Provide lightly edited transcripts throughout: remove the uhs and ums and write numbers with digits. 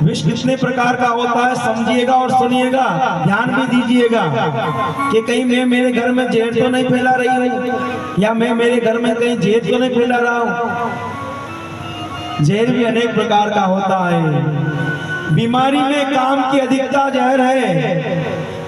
विष कितने प्रकार का होता है समझिएगा और सुनिएगा, ध्यान भी दीजिएगा कि कहीं मैं मेरे घर में जहर तो नहीं फैला रही हूँ, या मैं मेरे घर में कहीं जहर तो नहीं फैला रहा हूँ। जहर भी अनेक प्रकार का होता है। बीमारी में काम की अधिकता जहर है,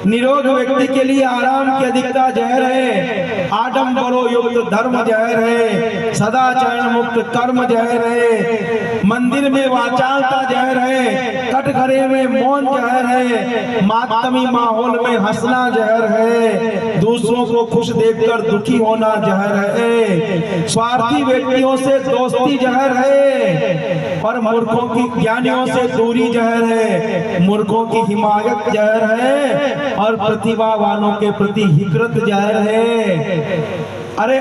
निरोग व्यक्ति के लिए आराम की अधिकता जहर है, आडंबरो युक्त धर्म जहर है, सदाचार मुक्त कर्म जहर है, मंदिर में वाचालता जहर है, कटघरे में मौन जहर है, मातमी माहौल में हंसना जहर है, दूसरों को खुश देखकर दुखी होना जहर है, स्वार्थी व्यक्तियों से दोस्ती जहर है, और मूर्खों की ज्ञानियों से दूरी जहर है, मूर्खों की हिमायत जहर है, और प्रतिभा वालों के प्रति हिकरत जहर है। अरे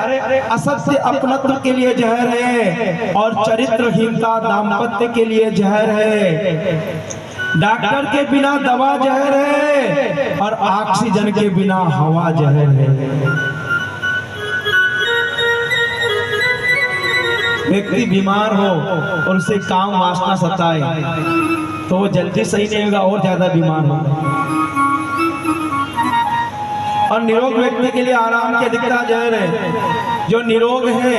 असत्य अपनत्व के लिए जहर है, और चरित्रहीनता दाम्पत्य के लिए जहर है। डॉक्टर के बिना दवा जहर है, और ऑक्सीजन के बिना हवा जहर है। व्यक्ति बीमार हो और उसे काम वासना सताए तो वो जल्दी सही नहीं होगा और ज्यादा बीमार होगा। और निरोग व्यक्ति के लिए आराम की अधिकता जहर है। जो निरोग है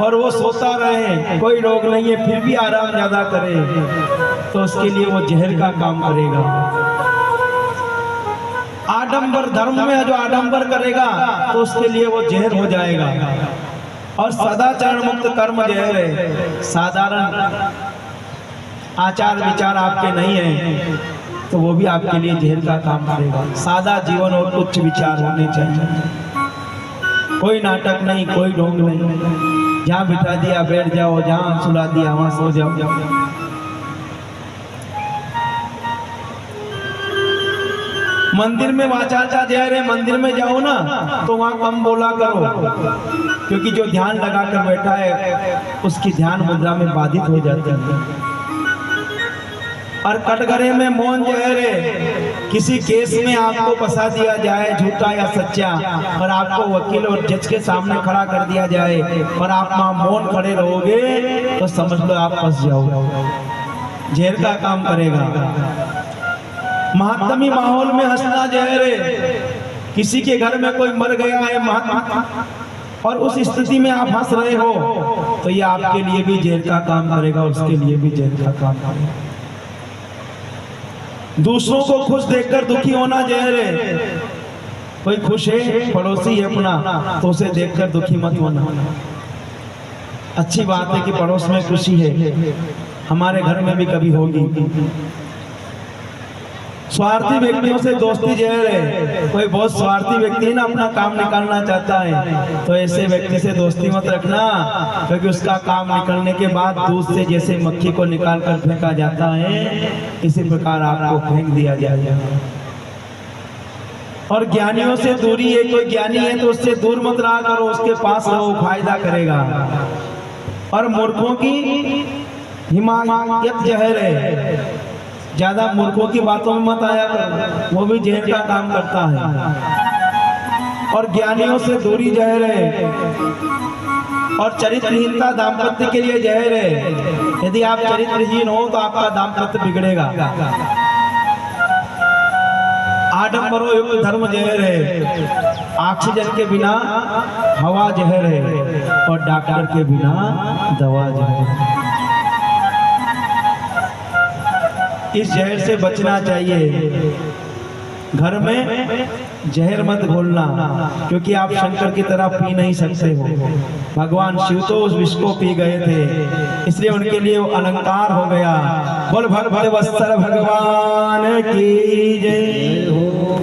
और वो सोता रहे, कोई रोग नहीं है, फिर भी आराम ज्यादा करे, तो उसके लिए वो जहर का काम करेगा। आडंबर धर्म में जो आडंबर करेगा तो उसके लिए वो जहर हो जाएगा। और सदाचार मुक्त कर्म जहर है। साधारण आचार विचार आपके नहीं है तो वो भी आपके लिए जहर का काम करेगा। सादा जीवन और उच्च विचार होने चाहिए। कोई नाटक नहीं, कोई ढोंग नहीं, जहाँ बिठा दिया बैठ जाओ, जहाँ सुला दिया वहां सो जाओ। मंदिर में वाचालता जहर है। मंदिर में जाओ ना तो वहां कम बोला करो, क्योंकि जो ध्यान लगा कर बैठा है उसकी ध्यान मुद्रा में बाधित हो जाती है। और कटघरे में मौन जहर है। किसी केस में आपको फंसा दिया जाए, झूठा या सच्चा, और आपको वकील और जज के सामने खड़ा कर दिया जाए और आप वहां मौन खड़े रहोगे तो समझ लो आप फंस जाओगे। जहर का काम करेगा। महात्मी माहौल में हंसना जहर है। किसी के घर में कोई मर गया है महात्मा और उस स्थिति में आप हंस रहे हो तो ये आपके लिए भी जहर का काम करेगा, उसके लिए भी जहर का काम करेगा। दूसरों को खुश देखकर दुखी होना जहर है। कोई खुश है, पड़ोसी है अपना, तो उसे देखकर दुखी मत होना। अच्छी बात है कि पड़ोस में खुशी है, हमारे घर में भी कभी होगी। स्वार्थी व्यक्तियों से दोस्ती जहर है। कोई बहुत स्वार्थी व्यक्ति है ना, अपना काम निकालना चाहता है, तो ऐसे व्यक्ति से दोस्ती मत रखना, क्योंकि उसका काम निकलने के बाद दूध से जैसे मक्खी को निकाल कर फेंका जाता है, इसी प्रकार आपको फेंक दिया जाएगा। और ज्ञानियों से दूरी है। कोई ज्ञानी है तो उससे दूर मत रहा करो, उसके पास रहो, फायदा करेगा। और मूर्खों की हिमायत जहर है। ज्यादा मूर्खों की बातों में मत आया करो, वो भी जहर का काम करता है। और ज्ञानियों से दूरी जहर है। और चरित्रहीनता दाम्पत्य के लिए जहर है। यदि आप चरित्रहीन हो तो आपका दाम्पत्य बिगड़ेगा। आडंबरो युक्त धर्म जहर है। ऑक्सीजन के बिना हवा जहर है, और डॉक्टर के बिना दवा जहर है। इस जहर से बचना चाहिए। घर में जहर मत घोलना, क्योंकि आप शंकर की तरह पी नहीं सकते हो। भगवान शिव तो उस विष को पी गए थे, इसलिए उनके लिए वो अलंकार हो गया। बोल भर भर वस्त्र भगवान की जय हो।